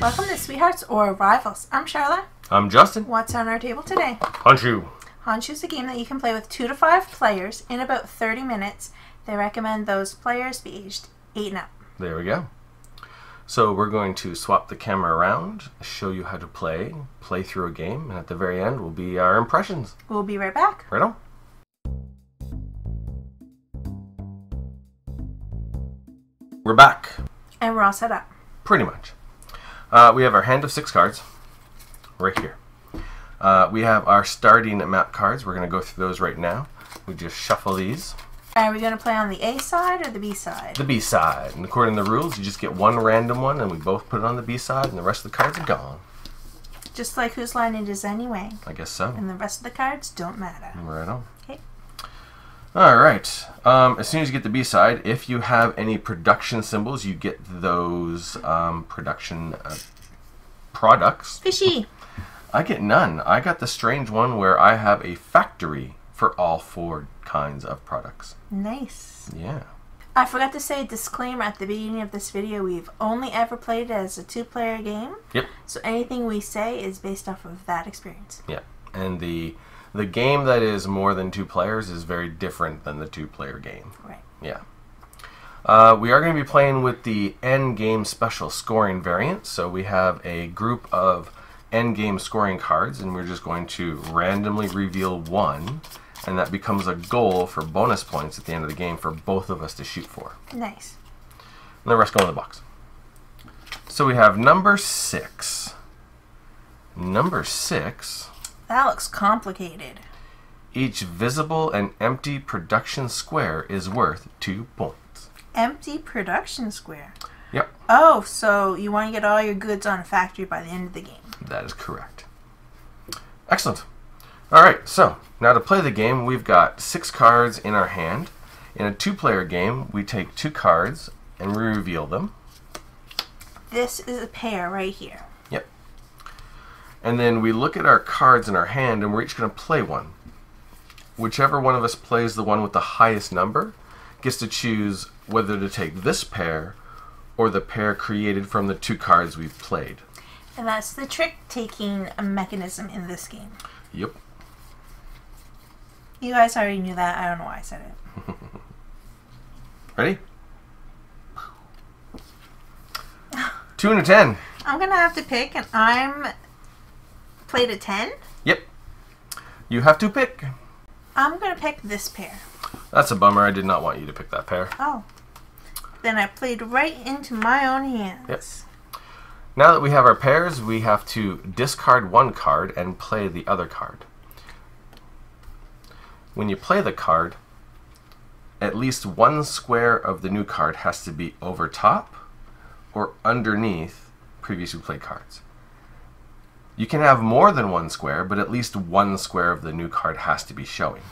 Welcome to Sweethearts or Rivals. I'm Charla. I'm Justin. What's on our table today? Honshu. Honshu is a game that you can play with 2 to 5 players in about 30 minutes. They recommend those players be aged 8 and up. There we go. So we're going to swap the camera around, show you how to play through a game, and at the very end will be our impressions. We'll be right back. Right on. We're back. And we're all set up. Pretty much. We have our hand of 6 cards right here. We have our starting map cards. We're going to go through those right now. We just shuffle these. Are we going to play on the A side or the B side? The B side. And according to the rules, you just get one random one, and we both put it on the B side, and the rest of the cards are gone. Just like whose line it is anyway. I guess so. And the rest of the cards don't matter. Right on. Okay. Alright. As soon as you get the B side, if you have any production symbols, you get those production products. Fishy. I get none. I got the strange one where I have a factory for all 4 kinds of products. Nice. Yeah. I forgot to say a disclaimer at the beginning of this video. We've only ever played it as a 2-player game. Yep. So anything we say is based off of that experience. Yeah. And the game that is more than 2 players is very different than the 2-player game. Right. Yeah. We are going to be playing with the endgame special scoring variant. So we have a group of endgame scoring cards, and we're just going to randomly reveal one, and that becomes a goal for bonus points at the end of the game for both of us to shoot for. Nice. And the rest go in the box. So we have number 6. Number 6. That looks complicated. Each visible and empty production square is worth 2 points. Empty production square. Yep. Oh, so you want to get all your goods on a factory by the end of the game. That is correct. Excellent. Alright, so now to play the game, we've got 6 cards in our hand. In a 2-player game, we take 2 cards and we reveal them. This is a pair right here. Yep. And then we look at our cards in our hand, and we're each going to play one. Whichever one of us plays the one with the highest number gets to choose whether to take this pair or the pair created from the 2 cards we've played. And that's the trick-taking mechanism in this game. Yep. You guys already knew that. I don't know why I said it. Ready? 2 and a 10. I'm going to have to pick, and I'm played a 10. Yep. You have to pick. I'm going to pick this pair. That's a bummer. I did not want you to pick that pair. Oh. Then I played right into my own hands. Yep. Now that we have our pairs, we have to discard one card and play the other card. When you play the card, at least one square of the new card has to be over top or underneath previously played cards. You can have more than one square, but at least one square of the new card has to be showing.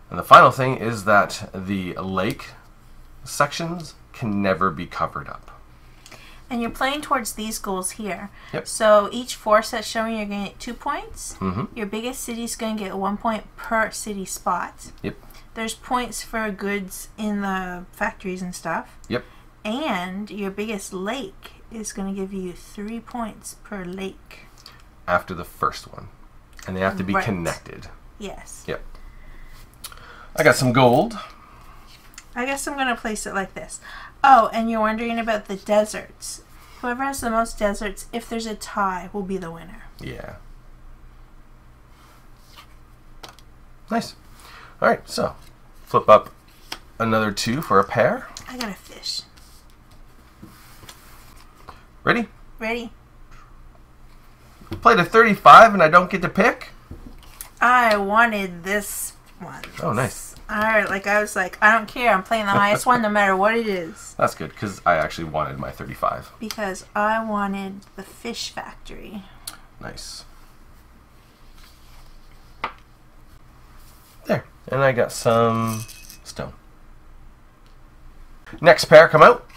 And the final thing is that the lake sections can never be covered up. And you're playing towards these goals here. Yep. So each 4 sets showing you're going to get 2 points. Mm-hmm. Your biggest city is going to get 1 point per city spot. Yep. There's points for goods in the factories and stuff. Yep. And your biggest lake is going to give you 3 points per lake. After the first one. And they have to be connected. Yes. Yep. I got some gold. I guess I'm going to place it like this. Oh, and you're wondering about the deserts. Whoever has the most deserts, if there's a tie, will be the winner. Yeah. Nice. Alright, so flip up another 2 for a pair. I got a fish. Ready? Ready? Played a 35 and I don't get to pick? I wanted this one. Oh, nice. I was like, I don't care. I'm playing the highest one no matter what it is. That's good, because I actually wanted my 35. Because I wanted the fish factory. Nice. There. And I got some stone. Next pair, come out.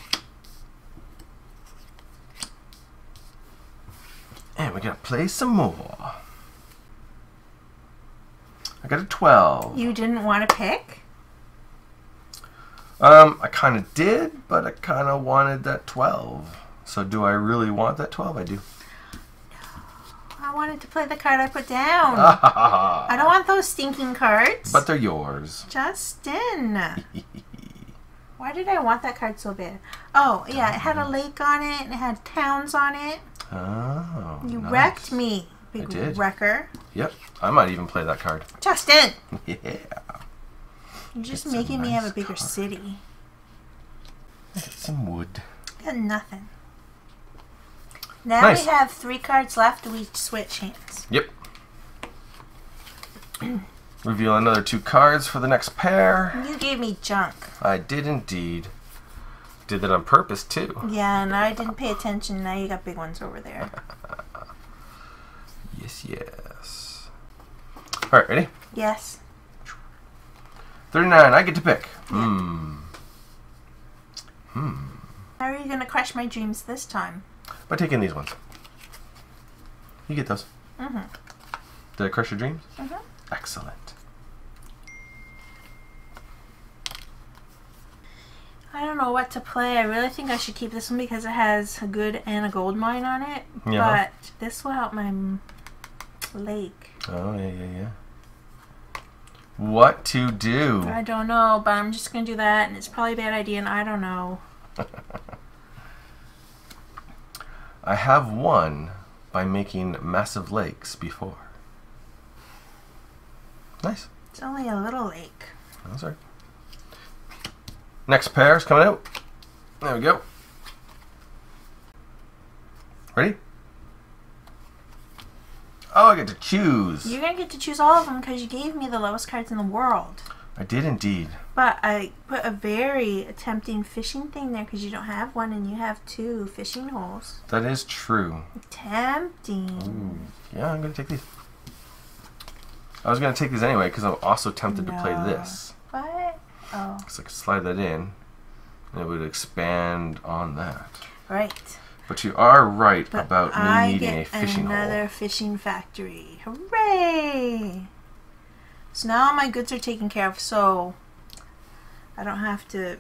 And we gotta play some more. I got a 12. You didn't want to pick? I kind of did, but I kind of wanted that 12. So do I really want that 12? I do. I wanted to play the card I put down. I don't want those stinking cards. But they're yours. Justin. Why did I want that card so bad? Oh, yeah, it had a lake on it and it had towns on it. Oh, You nice. wrecked me, big wrecker. Yep, I might even play that card. Justin! Yeah. You're just It's a making me have a nice bigger card. city. Get some wood. Got nothing. Now Nice. we have 3 cards left. We switch hands. Yep. Reveal another 2 cards for the next pair. You gave me junk. I did indeed. Did that on purpose too. Yeah, and I didn't pay attention. Now you got big ones over there. Yes, yes. Alright, ready? Yes. 39, I get to pick. Yeah. How are you going to crush my dreams this time? By taking these ones. You get those. Mm-hmm. Did I crush your dreams? Mm-hmm. Excellent. I don't know what to play. I really think I should keep this one because it has a good and a gold mine on it. Yeah. But this will help my lake. Oh, yeah. What to do? I don't know, but I'm just going to do that, and it's probably a bad idea, and I don't know. I have won by making massive lakes before. Nice. It's only a little lake. That's right. Next pair is coming out. There we go. Ready? Oh, I get to choose. You're going to get to choose all of them because you gave me the lowest cards in the world. I did indeed. But I put a very tempting fishing thing there because you don't have one and you have 2 fishing holes. That is true. Tempting. Ooh. Yeah, I'm going to take these. I was going to take these anyway because I'm also tempted to play this. What? Oh. So I could slide that in and it would expand on that. Right. But you are right But about me needing a fishing another hole. fishing factory. Hooray! So now all my goods are taken care of, so I don't have to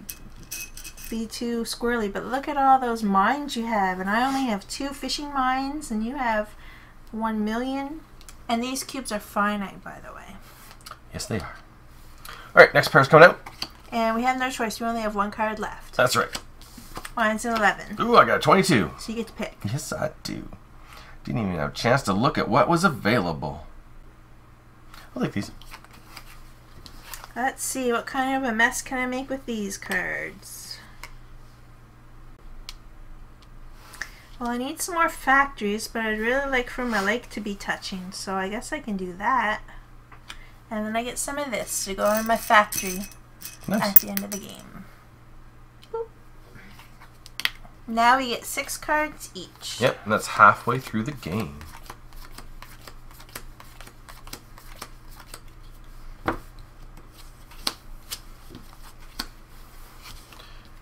be too squirrely. But look at all those mines you have, and I only have 2 fishing mines, and you have 1 million. And these cubes are finite, by the way. Yes, they are. Alright, next pair's coming out. And we have no choice. We only have 1 card left. That's right. Mine's an 11. Ooh, I got a 22. So you get to pick. Yes, I do. Didn't even have a chance to look at what was available. I'll take these. Let's see, what kind of a mess can I make with these cards? Well, I need some more factories, but I'd really like for my lake to be touching, so I guess I can do that. And then I get some of this to go in my factory Nice. at the end of the game. Boop. Now we get 6 cards each. Yep, and that's halfway through the game.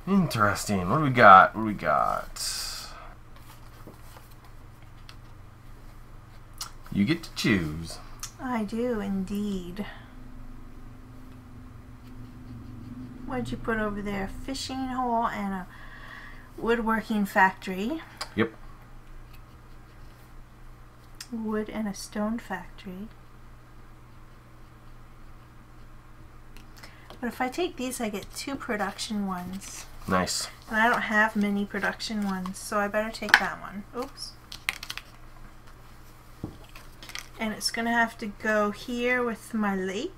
Interesting. What do we got? What do we got? You get to choose. I do indeed. What'd you put over there? Fishing hole and a woodworking factory. Yep. Wood and a stone factory. But if I take these, I get 2 production ones. Nice. And I don't have many production ones, so I better take that one. Oops. And it's going to have to go here with my lake.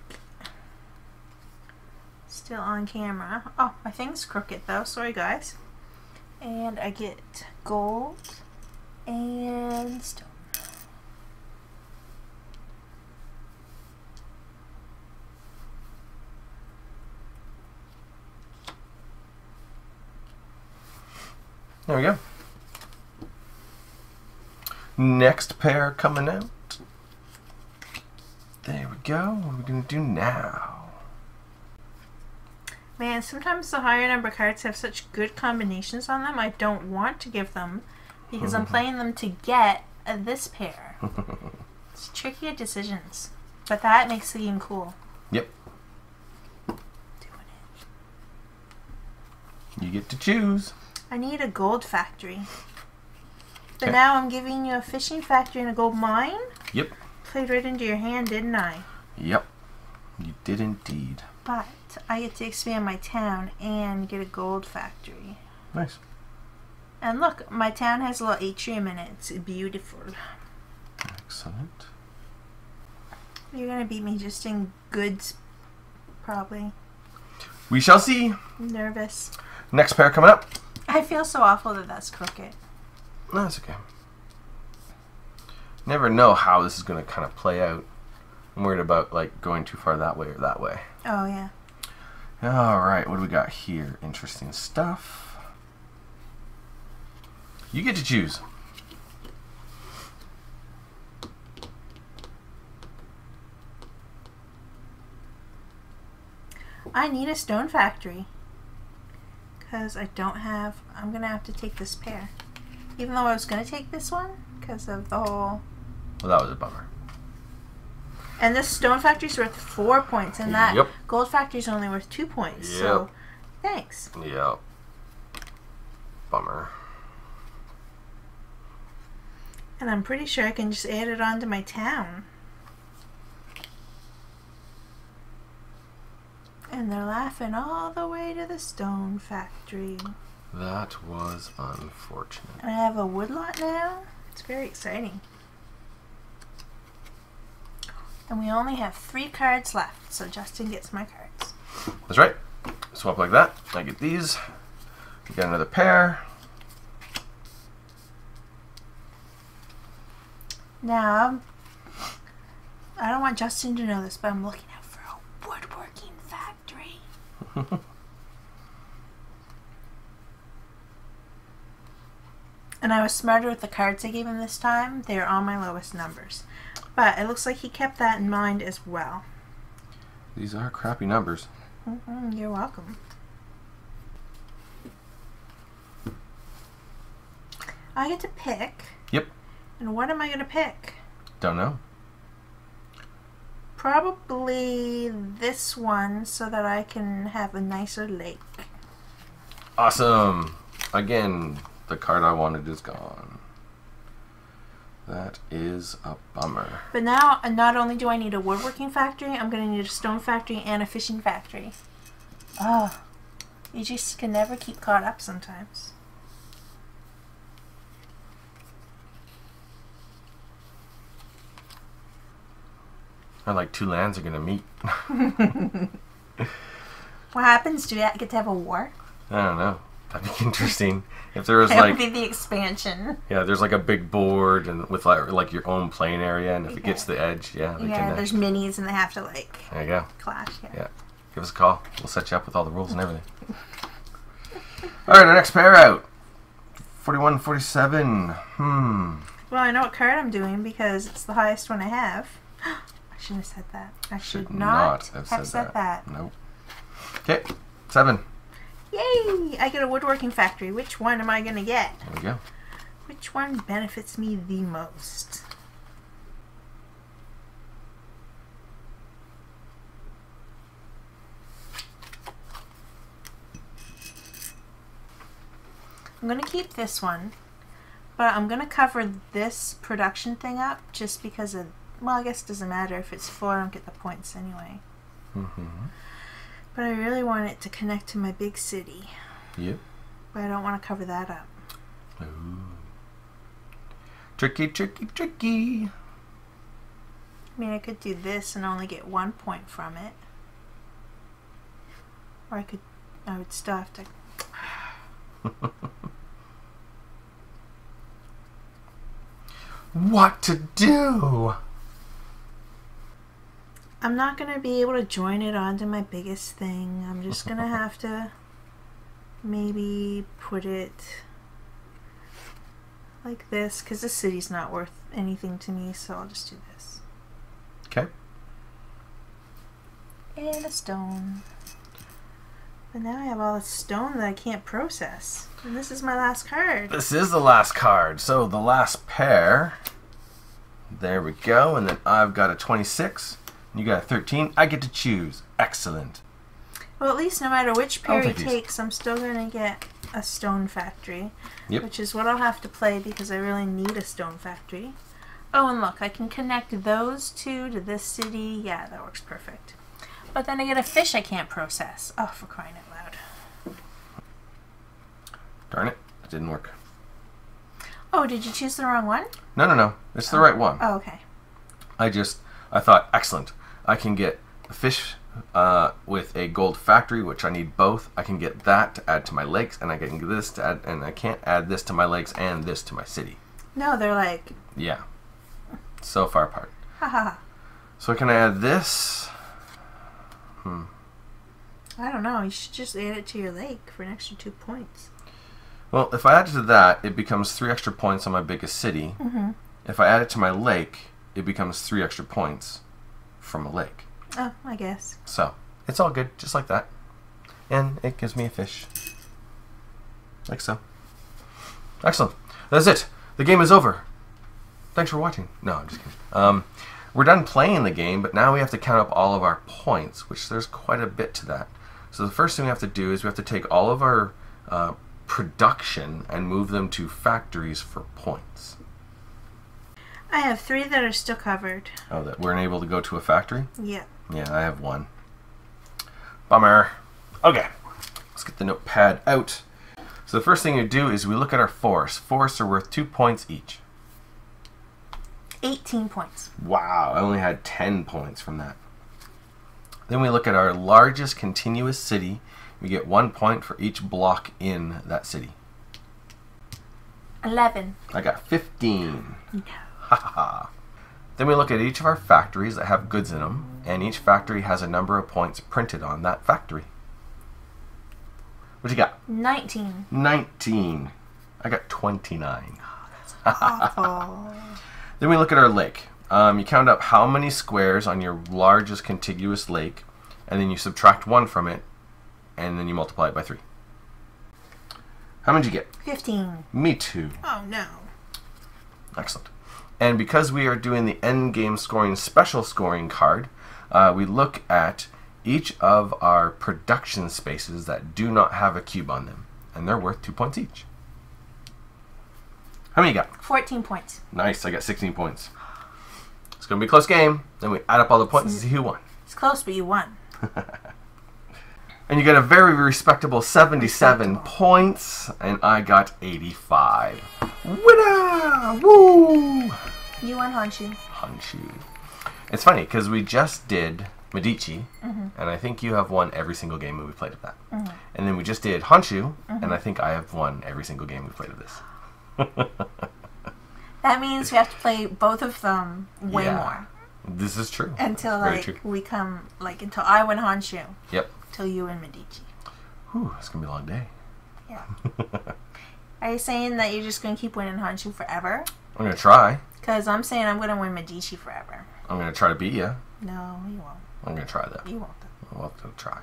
Still on camera. Oh, my thing's crooked though. Sorry, guys. And I get gold and stone. There we go. Next pair coming out. There we go. What are we going to do now? Man, sometimes the higher number cards have such good combinations on them, I don't want to give them because I'm playing them to get this pair. It's tricky decisions, but that makes the game cool. Yep. Doing it. You get to choose. I need a gold factory. But now I'm giving you a fishing factory and a gold mine? Yep. Played right into your hand, didn't I? Yep. You did indeed. But I get to expand my town and get a gold factory. Nice. And look, my town has a little atrium in it. It's beautiful. Excellent. You're going to beat me just in goods, probably. We shall see. I'm nervous. Next pair coming up. I feel so awful that that's crooked. No, that's okay. Never know how this is going to kind of play out. I'm worried about like going too far that way or that way. Oh, yeah. All right, what do we got here? Interesting stuff. You get to choose. I need a stone factory. Because I don't have... I'm going to have to take this pair. Even though I was going to take this one. Because of the whole... Well, that was a bummer. And this stone factory's worth 4 points. And that Yep. gold factory's only worth 2 points. Yep. So, thanks. Yep. Bummer. And I'm pretty sure I can just add it onto my town. And they're laughing all the way to the stone factory. That was unfortunate. And I have a woodlot now. It's very exciting. And we only have 3 cards left, so Justin gets my cards. That's right. Swap like that. I get these. We got another pair. Now, I don't want Justin to know this, but I'm looking out for a woodworking factory. And I was smarter with the cards I gave him this time. They are all my lowest numbers. But it looks like he kept that in mind as well. These are crappy numbers. You're welcome. I get to pick. Yep. And what am I going to pick? Don't know. Probably this one so that I can have a nicer lake. Awesome. Again, the card I wanted is gone. That is a bummer. But now, not only do I need a woodworking factory, I'm going to need a stone factory and a fishing factory. Oh, you just can never keep caught up sometimes. Or like 2 lands are going to meet. What happens? Do you get to have a war? I don't know. That'd be interesting. If there was That like... would be the expansion. Yeah, there's like a big board and with like your own playing area, and if it gets to the edge, yeah, we can... there's minis and they have to like... There you go. Clash, Yeah. Give us a call. We'll set you up with all the rules and everything. Alright, our next pair out. 41, 47. Well, I know what card I'm doing because it's the highest one I have. I shouldn't have said that. I should not have said that. Nope. Okay, 7. Yay! I get a woodworking factory. Which one am I going to get? There we go. Which one benefits me the most? I'm going to keep this one, but I'm going to cover this production thing up just because of, well, I guess it doesn't matter. If it's 4, I don't get the points anyway. But I really want it to connect to my big city. Yep. But I don't want to cover that up. Ooh. Tricky, tricky, tricky. I mean, I could do this and only get 1 point from it. Or I would still have to... What to do? I'm not going to be able to join it onto my biggest thing. I'm just going to have to maybe put it like this, because this city's not worth anything to me, so I'll just do this. Okay. And a stone. But now I have all this stone that I can't process. And this is my last card. This is the last card. So the last pair. There we go. And then I've got a 26. You got a 13. I get to choose. Excellent. Well, at least no matter which pair he take these. takes, I'm still going to get a stone factory. Yep. Which is what I'll have to play because I really need a stone factory. Oh, and look, I can connect those two to this city. Yeah, that works perfect. But then I get a fish I can't process. Oh, for crying out loud. Darn it, it didn't work. Oh, did you choose the wrong one? No. It's the right one. Oh, okay. I thought, excellent. I can get a fish with a gold factory, which I need both. I can get that to add to my lakes, and I can get this to add, and I can't add this to my lakes and this to my city. No, they're like... Yeah. So far apart. Haha. So can I add this? I don't know. You should just add it to your lake for an extra 2 points. Well, if I add it to that, it becomes 3 extra points on my biggest city. Mm-hmm. If I add it to my lake, it becomes 3 extra points from a lake. Oh, I guess. So, it's all good, just like that. And it gives me a fish. Like so. Excellent. That's it. The game is over. Thanks for watching. No, I'm just kidding. We're done playing the game, but now we have to count up all of our points, which there's quite a bit to that. So the first thing we have to do is we have to take all of our production and move them to factories for points. I have 3 that are still covered. Oh, that we're unable to go to a factory? Yeah. Yeah, I have 1. Bummer. Okay, let's get the notepad out. So the first thing you do is we look at our forests. Forests are worth 2 points each. 18 points. Wow, I only had 10 points from that. Then we look at our largest continuous city. We get 1 point for each block in that city. 11. I got 15. No. Ha ha ha. Then we look at each of our factories that have goods in them, and each factory has a number of points printed on that factory. What you got? 19. 19. I got 29. Awful. Then we look at our lake. You count up how many squares on your largest contiguous lake, and then you subtract 1 from it, and then you multiply it by 3. How many did you get? 15. Me too. Oh, no. Excellent. And because we are doing the end game scoring special scoring card, we look at each of our production spaces that do not have a cube on them, and they're worth 2 points each. How many you got? 14 points. Nice, I got 16 points. It's going to be a close game. Then we add up all the points and see who won. It's close, but you won. And you get a very respectable 77 points, and I got 85. Winner! Woo! You won, Honshu. Honshu. It's funny, because we just did Medici, and I think you have won every single game we played of that. And then we just did Honshu, and I think I have won every single game we played of this. That means we have to play both of them way more. This is true. Until Very like true. we come until I win Honshu. Yep. Till you win Medici. Whew, it's gonna be a long day. Yeah. Are you saying that you're just gonna keep winning Honshu forever? I'm gonna try. Because I'm saying I'm gonna win Medici forever. I'm gonna try to beat you. No, you won't. I'm gonna try that. You won't. I'll have to try.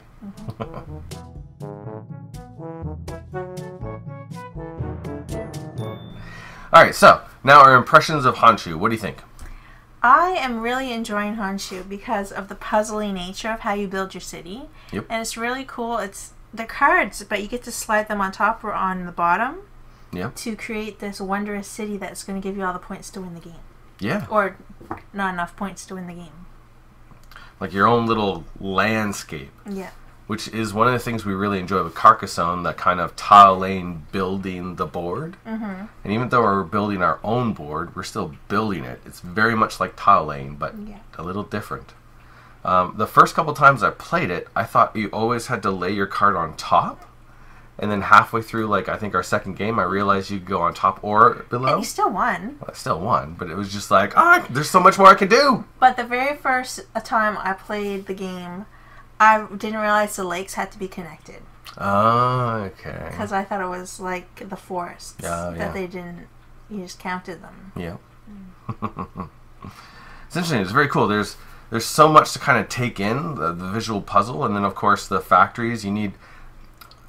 Alright, so now our impressions of Honshu. What do you think? I am really enjoying Honshu because of the puzzly nature of how you build your city. Yep. And it's really cool. It's the cards, but you get to slide them on top or on the bottom. Yep. To create this wondrous city that's going to give you all the points to win the game. Yeah. Or not enough points to win the game. Like your own little landscape. Yeah. Which is one of the things we really enjoy with Carcassonne, that kind of tile lane building the board. And even though we're building our own board, we're still building it. It's very much like tile lane, but a little different. The first couple times I played it, I thought you always had to lay your card on top. And then halfway through, like, I think our second game, I realized you could go on top or below. And you still won. Well, I still won, but it was just like, there's so much more I can do. But the very first time I played the game, I didn't realize the lakes had to be connected. Oh, okay. Because I thought it was like the forests. Yeah. They didn't, you just counted them. Yeah. It's interesting. It's very cool. There's so much to kind of take in, the visual puzzle, and then, of course, the factories. You need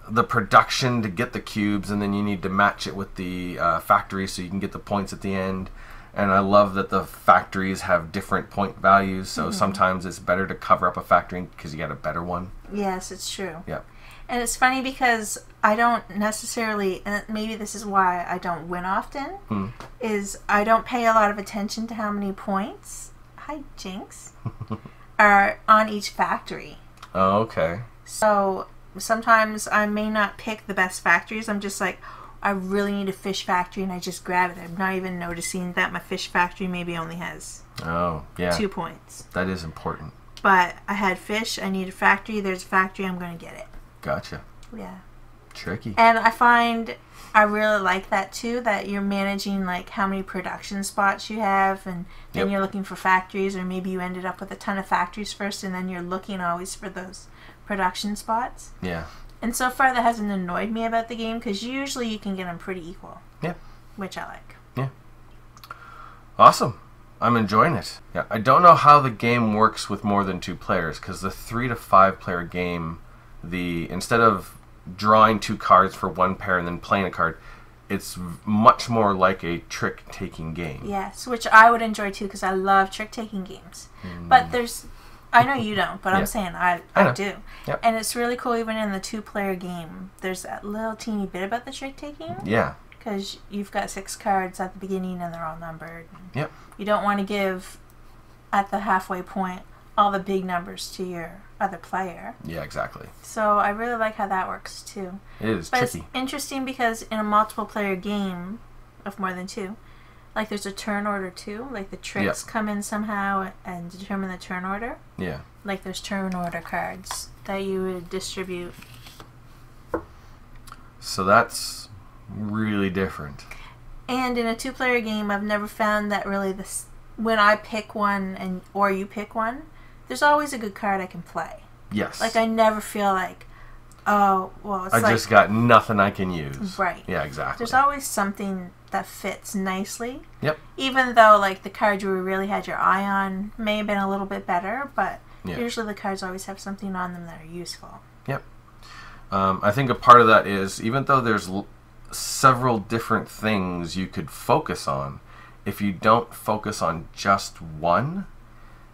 the production to get the cubes, and then you need to match it with the factory so you can get the points at the end. And I love that the factories have different point values, so sometimes it's better to cover up a factory because you get a better one. Yes, it's true. Yeah. And it's funny because I don't necessarily, and maybe this is why I don't win often, is I don't pay a lot of attention to how many points, hi Jinx, are on each factory. Oh, okay. So sometimes I may not pick the best factories. I'm just like, I really need a fish factory, and I just grab it. I'm not even noticing that my fish factory maybe only has 2 points. That is important. But I had fish, I need a factory, there's a factory, I'm going to get it. Gotcha. Yeah. Tricky. And I find I really like that too, that you're managing like how many production spots you have, and then you're looking for factories, or maybe you ended up with a ton of factories first, and then you're looking always for those production spots. Yeah. And so far that hasn't annoyed me about the game, because usually you can get them pretty equal. Yeah. Which I like. Yeah. Awesome. I'm enjoying it. Yeah. I don't know how the game works with more than 2 players, because the 3 to 5 player game, instead of drawing 2 cards for one pair and then playing a card, it's much more like a trick-taking game. Yes, which I would enjoy too, because I love trick-taking games. But I know you don't, but I'm saying I do. Yep. And it's really cool even in the 2-player game. There's that little teeny bit about the trick-taking. Yeah. Because you've got 6 cards at the beginning and they're all numbered. Yep. You don't want to give, at the halfway point, all the big numbers to your other player. Yeah, exactly. So I really like how that works too. It is But tricky. it's interesting because in a multiple player game of more than 2, like there's a turn order too. Like the tricks come in somehow and determine the turn order. Yeah. Like there's turn order cards that you would distribute. So that's really different. And in a 2-player game, I've never found that really when I pick one or you pick one, there's always a good card I can play. Yes. Like I never feel like, oh, well, it's I just got nothing I can use. Right. Yeah, exactly. There's always something that fits nicely. Yep. Even though like the cards you really had your eye on may have been a little bit better, but usually the cards always have something on them that are useful. Yep. I think a part of that is, even though there's several different things you could focus on, if you don't focus on just one,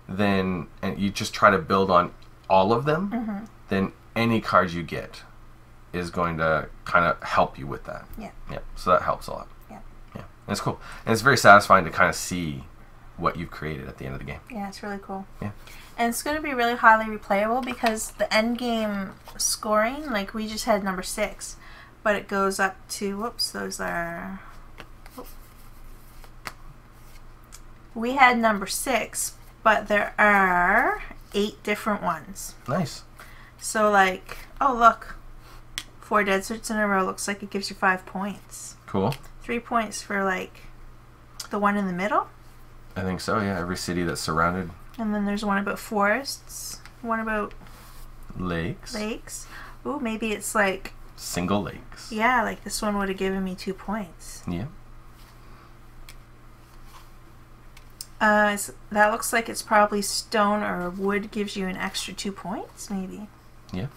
then and you just try to build on all of them, then any card you get is going to kind of help you with that. Yeah. Yeah. So that helps a lot. Yeah. Yeah. And it's cool. And it's very satisfying to kind of see what you've created at the end of the game. Yeah, it's really cool. Yeah. And it's going to be really highly replayable because the end game scoring, like we just had number 6, but it goes up to, whoops, those are, we had number 6, but there are 8 different ones. Nice. So like, oh look, 4 deserts in a row looks like it gives you 5 points. Cool. 3 points for like the one in the middle. I think so, yeah. Every city that's surrounded. And then there's one about forests, one about lakes. Ooh, maybe it's like Single lakes. yeah, like this one would have given me 2 points. Yeah. That looks like it's probably stone or wood gives you an extra 2 points, maybe. Yeah.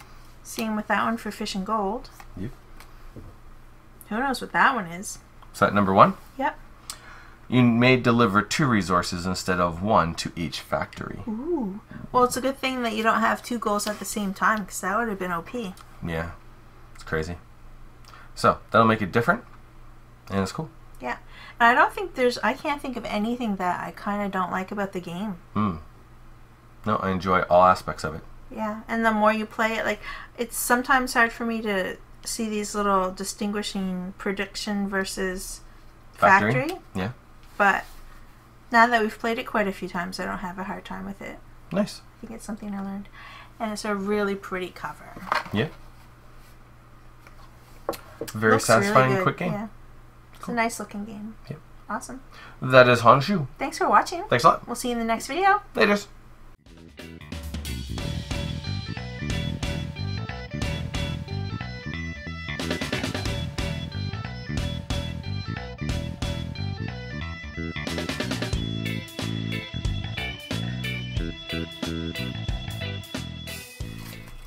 Same with that one for fish and gold. Yep. Who knows what that one is? Is that number 1? Yep. You may deliver 2 resources instead of 1 to each factory. Ooh. Well, it's a good thing that you don't have 2 goals at the same time, because that would have been OP. Yeah. It's crazy. So, that'll make it different. And it's cool. Yeah. And I don't think I can't think of anything that I kind of don't like about the game. No, I enjoy all aspects of it. Yeah. And the more you play it, like, it's sometimes hard for me to see these little distinguishing prediction versus factory. Yeah. But now that we've played it quite a few times, I don't have a hard time with it. Nice. I think it's something I learned. And it's a really pretty cover. Yeah. Very Looks satisfying, really good. quick game. Yeah. It's a nice looking game. Yep. Awesome. That is Honshu. Thanks for watching. Thanks a lot. We'll see you in the next video. Laters.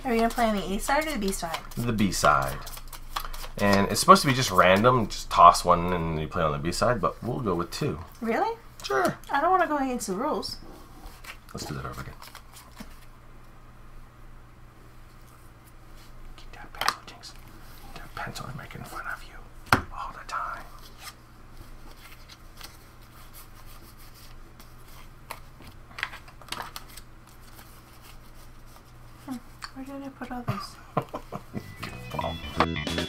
Are you going to play on the A side or the B side? The B side. And it's supposed to be just random, just toss one and you play on the B side, but we'll go with 2. Really? Sure. I don't want to go against the rules. Let's do that over again. Keep that pencil, Jinx. That pencil is making fun of you all the time. Where did I put all this? Good ball.